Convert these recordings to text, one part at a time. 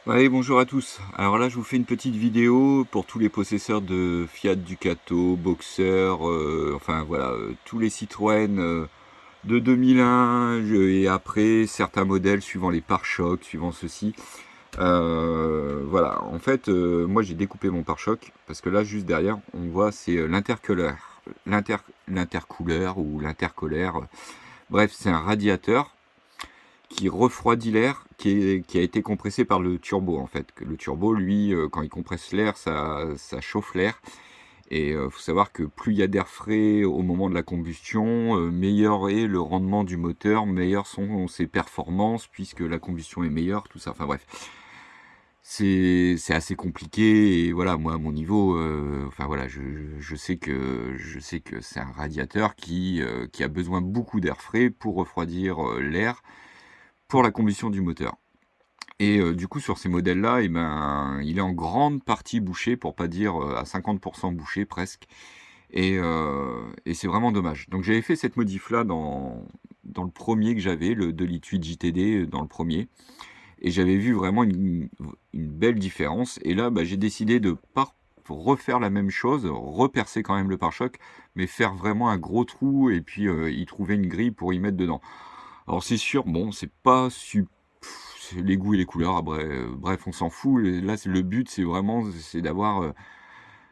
Allez, bonjour à tous. Alors là, je vous fais une petite vidéo pour tous les possesseurs de Fiat Ducato, Boxer, enfin voilà, tous les Citroën de 2001 et après, certains modèles suivant les pare-chocs, suivant ceci. Voilà, en fait, moi j'ai découpé mon pare-choc parce que là, juste derrière, on voit c'est l'intercooler, l'intercooleur ou l'intercolaire. Bref, c'est un radiateur qui refroidit l'air qui a été compressé par le turbo en fait. Que le turbo, lui, quand il compresse l'air, ça chauffe l'air. Et faut savoir que plus il y a d'air frais au moment de la combustion, meilleur est le rendement du moteur, meilleures sont ses performances puisque la combustion est meilleure, tout ça. Enfin bref, c'est assez compliqué et voilà, moi à mon niveau, enfin voilà, je sais que c'est un radiateur qui a besoin beaucoup d'air frais pour refroidir, l'air pour la combustion du moteur. Et du coup, sur ces modèles-là, et ben, il est en grande partie bouché, pour pas dire, à 50 bouché presque. Et c'est vraiment dommage. Donc j'avais fait cette modif-là dans le premier que j'avais, le 2,8 litres JTD, dans le premier, et j'avais vu vraiment une belle différence. Et là, bah, j'ai décidé de pas refaire la même chose, repercer quand même le pare-choc, mais faire vraiment un gros trou et puis, y trouver une grille pour y mettre dedans. Alors c'est sûr, bon, c'est pas c'est les goûts et les couleurs, après, bref, on s'en fout. Et là, c'est le but, c'est d'avoir,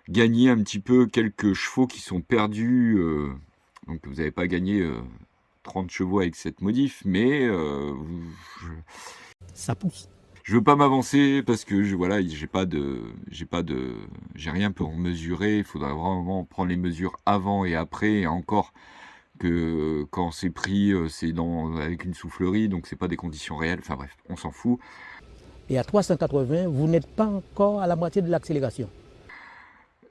gagné un petit peu quelques chevaux qui sont perdus, donc vous n'avez pas gagné, 30 chevaux avec cette modif, mais, Ça pousse. je veux pas m'avancer parce que voilà, j'ai rien pour mesurer. Il faudra vraiment prendre les mesures avant et après et encore que quand c'est pris, c'est avec une soufflerie, donc c'est pas des conditions réelles. Enfin bref, on s'en fout. Et à 380, vous n'êtes pas encore à la moitié de l'accélération.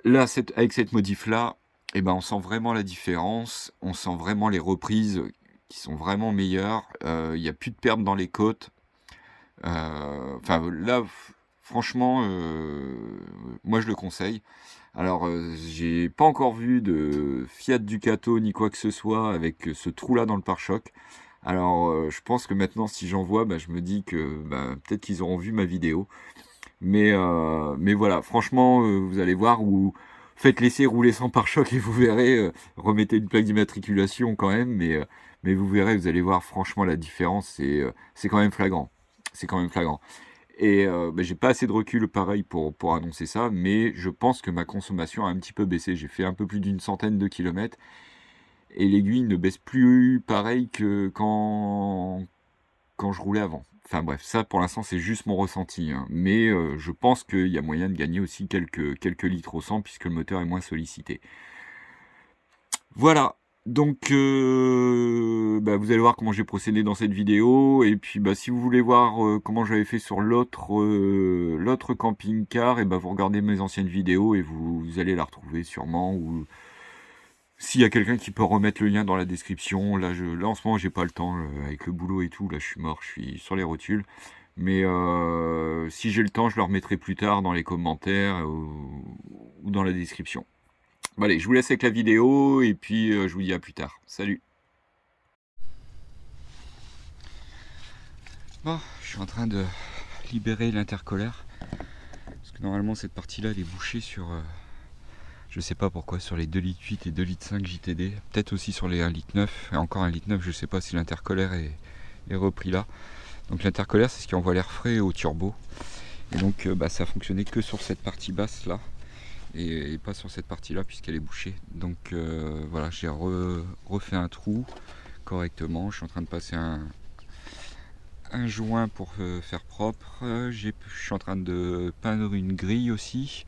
Là, avec cette modif-là, eh ben, on sent vraiment la différence. On sent vraiment les reprises qui sont vraiment meilleures. Il y a plus de perte dans les côtes. Enfin là, franchement, moi je le conseille. Alors, j'ai pas encore vu de Fiat Ducato ni quoi que ce soit avec ce trou-là dans le pare-choc. Alors, je pense que maintenant si j'en vois, bah, je me dis que, bah, peut-être qu'ils auront vu ma vidéo. Mais voilà, franchement, vous allez voir, ou faites l'essai rouler sans pare-choc et vous verrez, remettez une plaque d'immatriculation quand même, mais vous verrez, vous allez voir franchement la différence, c'est quand même flagrant. C'est quand même flagrant. Et bah, j'ai pas assez de recul pareil pour annoncer ça, mais je pense que ma consommation a un petit peu baissé. J'ai fait un peu plus d'une centaine de kilomètres et l'aiguille ne baisse plus pareil que quand je roulais avant. Enfin bref, ça pour l'instant c'est juste mon ressenti, hein. Mais je pense qu'il y a moyen de gagner aussi quelques litres au 100 puisque le moteur est moins sollicité. Voilà, donc bah, vous allez voir comment j'ai procédé dans cette vidéo. Et puis bah, si vous voulez voir comment j'avais fait sur l'autre camping-car, et bah, vous regardez mes anciennes vidéos et vous allez la retrouver sûrement. Ou s'il y a quelqu'un qui peut remettre le lien dans la description. Là en ce moment j'ai pas le temps, avec le boulot et tout, là je suis mort, je suis sur les rotules. Mais si j'ai le temps, je le remettrai plus tard dans les commentaires, ou dans la description. Bon allez, je vous laisse avec la vidéo et puis je vous dis à plus tard. Salut. Bon, je suis en train de libérer l'intercolaire. Parce que normalement cette partie-là elle est bouchée sur, je sais pas pourquoi, sur les 2,8 litres et 2,5 litres JTD. Peut-être aussi sur les 1,9 litre. Et encore 1,9 litre, je sais pas si l'intercolaire est repris là. Donc l'intercolaire c'est ce qui envoie l'air frais au turbo. Et donc bah, ça a fonctionné que sur cette partie basse là. Et pas sur cette partie là puisqu'elle est bouchée. Donc voilà, j'ai refait un trou correctement. Je suis en train de passer un joint pour faire propre. Je suis en train de peindre une grille aussi.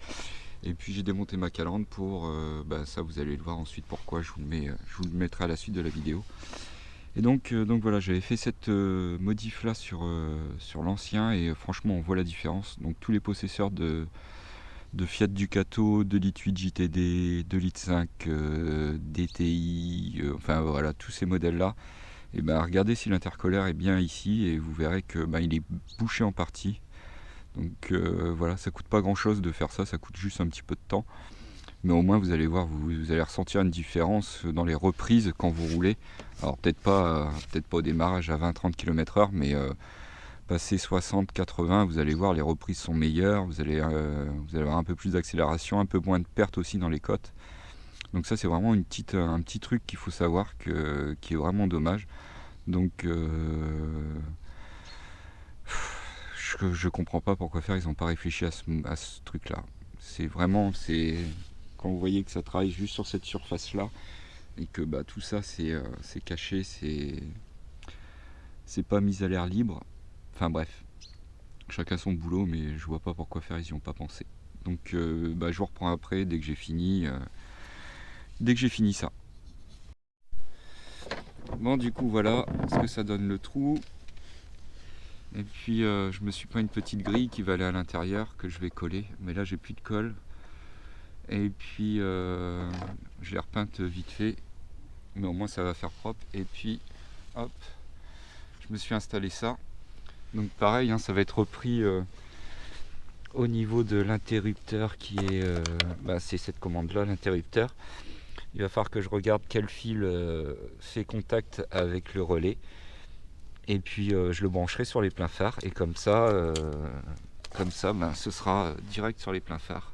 Et puis j'ai démonté ma calandre pour, bah, ça vous allez le voir ensuite pourquoi, je vous le mettrai à la suite de la vidéo. Et donc voilà, j'avais fait cette modif là sur l'ancien et franchement on voit la différence. Donc tous les possesseurs de Fiat Ducato, 2,8 litres JTD, 2,5 litres DTI, enfin voilà, tous ces modèles-là, et ben regardez si l'intercolaire est bien ici et vous verrez que ben, il est bouché en partie. Donc voilà, ça coûte pas grand-chose de faire ça, ça coûte juste un petit peu de temps. Mais au moins vous allez voir, vous allez ressentir une différence dans les reprises quand vous roulez. Alors peut-être pas au démarrage à 20-30 km/h, mais Passer 60-80, vous allez voir, les reprises sont meilleures, vous allez avoir un peu plus d'accélération, un peu moins de perte aussi dans les côtes. Donc ça c'est vraiment un petit truc qu'il faut savoir qui est vraiment dommage. Donc je comprends pas pourquoi faire, ils n'ont pas réfléchi à ce truc là. C'est vraiment, quand vous voyez que ça travaille juste sur cette surface là et que tout ça c'est caché, c'est pas mis à l'air libre. Enfin bref, chacun son boulot, mais je vois pas pourquoi faire, ils n'y ont pas pensé. Donc je vous reprends après dès que j'ai fini ça. Bon, du coup voilà ce que ça donne le trou. Et puis je me suis pris une petite grille qui va aller à l'intérieur que je vais coller, mais là j'ai plus de colle. Et puis je l'ai repeinte vite fait, mais au moins ça va faire propre. Et puis hop, je me suis installé ça. Donc pareil, hein, ça va être repris au niveau de l'interrupteur qui est c'est cette commande là, l'interrupteur. Il va falloir que je regarde quel fil fait contact avec le relais, et puis je le brancherai sur les pleins phares, et comme ça ce sera direct sur les pleins phares.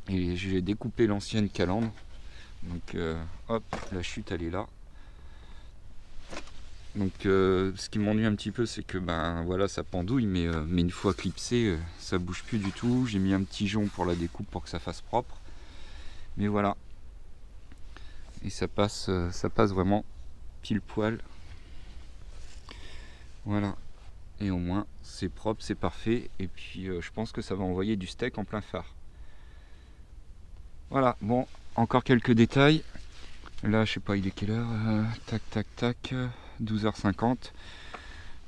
Et j'ai découpé l'ancienne calandre, donc hop, la chute elle est là. Donc ce qui m'ennuie un petit peu, c'est que voilà, ça pendouille, mais une fois clipsé, ça bouge plus du tout. J'ai mis un petit jonc pour la découpe pour que ça fasse propre, mais voilà. Et ça passe vraiment pile poil. Voilà. Et au moins c'est propre, c'est parfait. Et puis je pense que ça va envoyer du steak en plein phare. Voilà. Bon, encore quelques détails. Là, je sais pas, il est quelle heure? Tac. 12h50.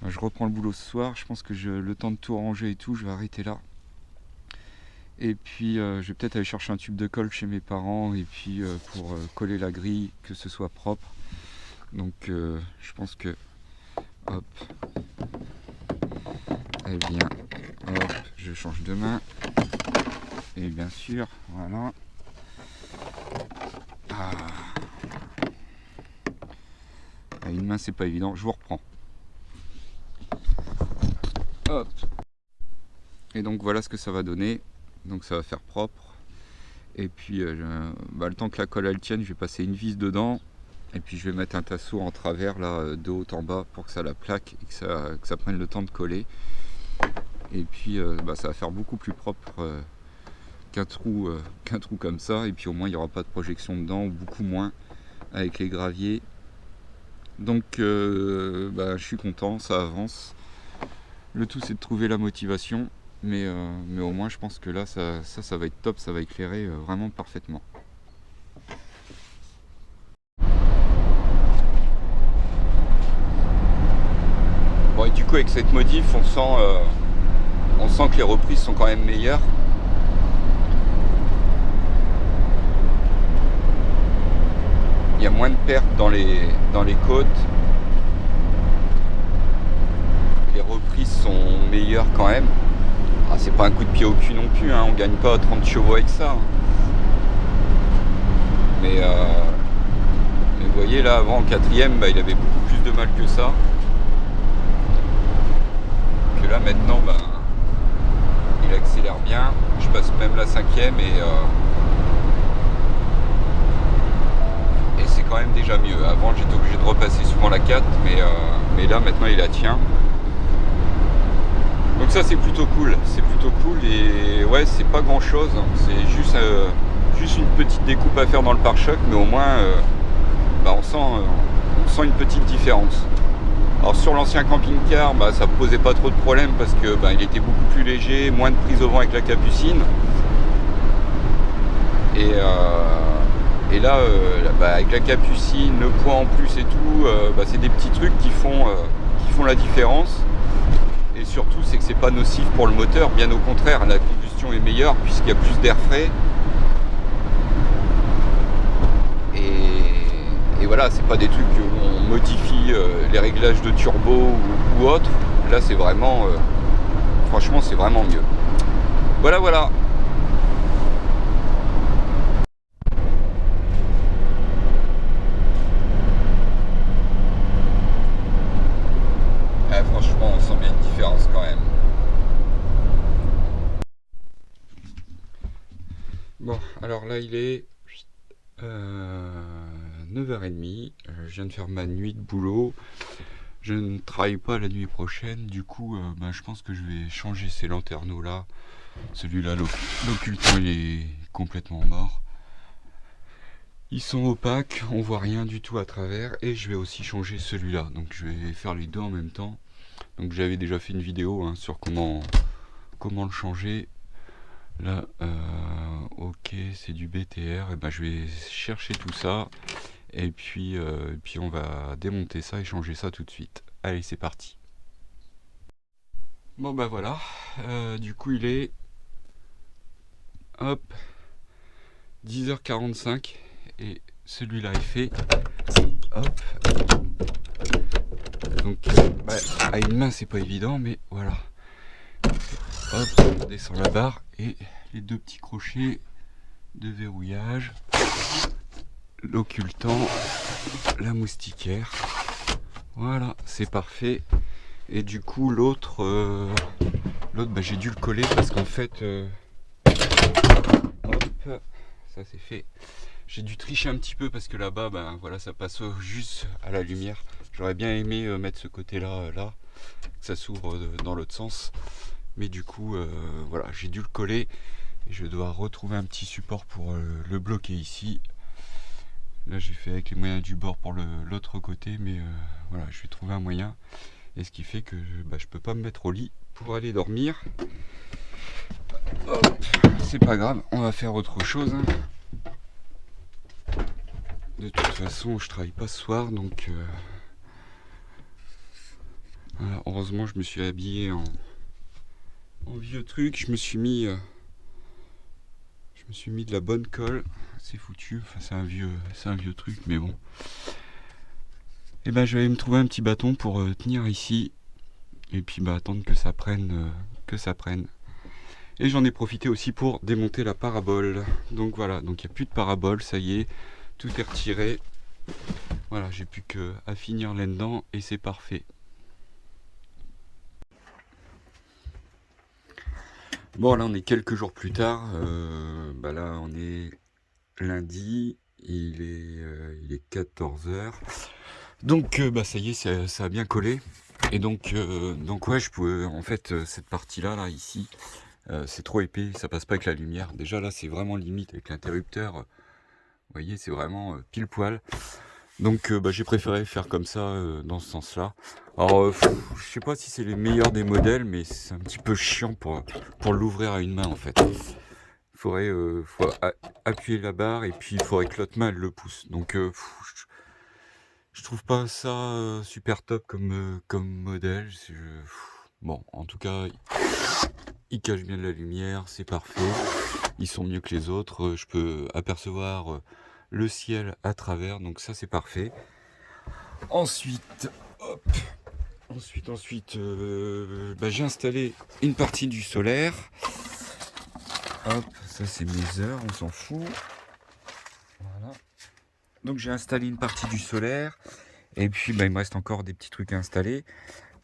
Je reprends le boulot ce soir. Je pense que le temps de tout ranger et tout, je vais arrêter là. Et puis je vais peut-être aller chercher un tube de colle chez mes parents, et puis pour coller la grille, que ce soit propre. Donc je pense que hop, elle vient. Hop, je change de main. Et bien sûr, voilà. Une main c'est pas évident, je vous reprends. Hop. Et donc voilà ce que ça va donner. Donc ça va faire propre. Et puis le temps que la colle elle tienne, je vais passer une vis dedans. Et puis je vais mettre un tasseau en travers là, de haut en bas, pour que ça la plaque et que ça prenne le temps de coller. Et puis ça va faire beaucoup plus propre qu'un trou comme ça. Et puis au moins il n'y aura pas de projection dedans, ou beaucoup moins avec les graviers. Donc je suis content, ça avance. Le tout c'est de trouver la motivation, mais au moins je pense que là ça va être top, ça va éclairer vraiment parfaitement. Bon, et du coup avec cette modif on sent que les reprises sont quand même meilleures. Il y a moins de pertes dans les côtes. Les reprises sont meilleures quand même. C'est pas un coup de pied au cul non plus, hein. On gagne pas 30 chevaux avec ça, hein. Mais vous voyez là, avant en quatrième, il avait beaucoup plus de mal que ça. Que là maintenant, il accélère bien. Je passe même la cinquième et c'est quand même déjà mieux. Avant j'étais obligé de repasser souvent la 4, mais là maintenant il la tient. Donc ça c'est plutôt cool, et ouais, c'est pas grand chose, c'est juste une petite découpe à faire dans le pare-choc, mais au moins on sent une petite différence. Alors sur l'ancien camping-car, ça posait pas trop de problème parce que il était beaucoup plus léger, moins de prise au vent avec la capucine. Et là, avec la capucine, le poids en plus et tout, c'est des petits trucs qui font la différence. Et surtout, c'est que c'est pas nocif pour le moteur, bien au contraire, la combustion est meilleure puisqu'il y a plus d'air frais. Et voilà, c'est pas des trucs où on modifie les réglages de turbo ou autre. Là, c'est vraiment, franchement, c'est vraiment mieux. Voilà. Franchement, on sent différence quand même. Bon, alors là il est 9h30, je viens de faire ma nuit de boulot. Je ne travaille pas la nuit prochaine, du coup je pense que je vais changer ces lanterneaux là. Celui-là, l'occultant il est complètement mort. Ils sont opaques, on voit rien du tout à travers, et je vais aussi changer celui-là. Donc je vais faire les deux en même temps. Donc j'avais déjà fait une vidéo sur comment le changer. Là, ok, c'est du BTR. Et ben je vais chercher tout ça, et puis on va démonter ça et changer ça tout de suite. Allez, c'est parti. Bon bah voilà, du coup il est hop 10h45 et celui-là est fait. Hop. Donc à une main c'est pas évident, mais voilà. Hop, on descend la barre et les deux petits crochets de verrouillage, l'occultant, la moustiquaire. Voilà, c'est parfait. Et du coup l'autre j'ai dû le coller parce qu'en fait hop, ça c'est fait. J'ai dû tricher un petit peu parce que là-bas voilà, ça passe juste à la lumière. J'aurais bien aimé mettre ce côté là que ça s'ouvre dans l'autre sens, mais du coup voilà, j'ai dû le coller et je dois retrouver un petit support pour le bloquer ici. Là j'ai fait avec les moyens du bord pour l'autre côté, mais voilà, je vais trouver un moyen, et ce qui fait que je peux pas me mettre au lit pour aller dormir. C'est pas grave, on va faire autre chose. De toute façon je travaille pas ce soir, donc voilà, heureusement je me suis habillé en vieux truc. Je me suis mis de la bonne colle. C'est foutu, enfin c'est un vieux truc, mais bon. Et je vais me trouver un petit bâton pour tenir ici, et puis attendre que ça prenne, Et j'en ai profité aussi pour démonter la parabole. Donc voilà, donc il n'y a plus de parabole, ça y est, tout est retiré. Voilà, j'ai plus qu'à finir là-dedans et c'est parfait. Bon, là on est quelques jours plus tard. Là on est lundi, il est 14h. Donc ça y est, ça a bien collé. Et donc ouais, je pouvais en fait cette partie là ici, c'est trop épais, ça passe pas avec la lumière. Déjà là c'est vraiment limite avec l'interrupteur. Vous voyez, c'est vraiment pile poil. Donc j'ai préféré faire comme ça dans ce sens-là. Alors je sais pas si c'est les meilleurs des modèles, mais c'est un petit peu chiant pour l'ouvrir à une main en fait. Il faudrait faut appuyer la barre et puis il faudrait que l'autre main elle le pousse. Donc je trouve pas ça super top comme modèle. Bon, en tout cas, ils cachent bien de la lumière, c'est parfait. Ils sont mieux que les autres. Je peux apercevoir le ciel à travers, donc ça c'est parfait. Ensuite, hop. Ensuite, j'ai installé une partie du solaire. Hop, ça c'est mes heures, on s'en fout. Voilà. Donc j'ai installé une partie du solaire. Et puis il me reste encore des petits trucs à installer.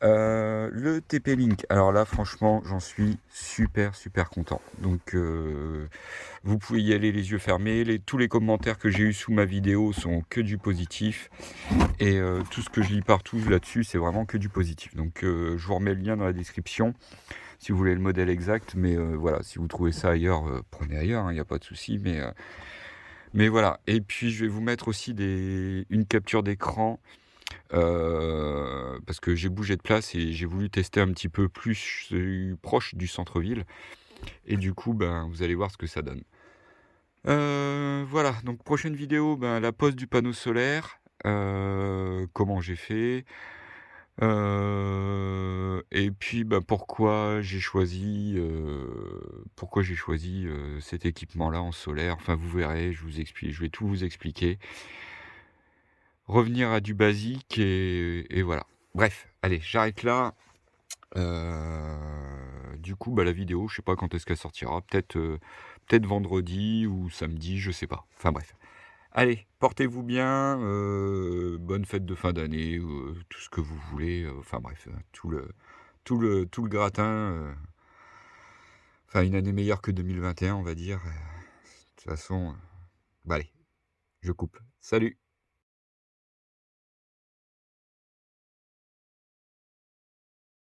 Le TP-Link, alors là franchement j'en suis super content. Donc vous pouvez y aller les yeux fermés. Tous les commentaires que j'ai eu sous ma vidéo sont que du positif. Et tout ce que je lis partout là-dessus c'est vraiment que du positif. Donc je vous remets le lien dans la description si vous voulez le modèle exact. Mais voilà, si vous trouvez ça ailleurs, prenez ailleurs, il n'y a pas de souci. Mais voilà, et puis je vais vous mettre aussi une capture d'écran parce que j'ai bougé de place et j'ai voulu tester un petit peu plus proche du centre-ville. Et du coup, vous allez voir ce que ça donne. Voilà, donc prochaine vidéo, la pose du panneau solaire, comment j'ai fait, et puis pourquoi j'ai choisi cet équipement-là en solaire. Enfin, vous verrez, je vais tout vous expliquer. Revenir à du basique et voilà. Bref, allez, j'arrête là. Du coup, la vidéo, je sais pas quand est-ce qu'elle sortira. Peut-être vendredi ou samedi, je sais pas. Enfin bref. Allez, portez-vous bien. Bonne fête de fin d'année, tout ce que vous voulez. Enfin bref, tout tout le gratin. Enfin, une année meilleure que 2021, on va dire. De toute façon, bah allez, je coupe. Salut!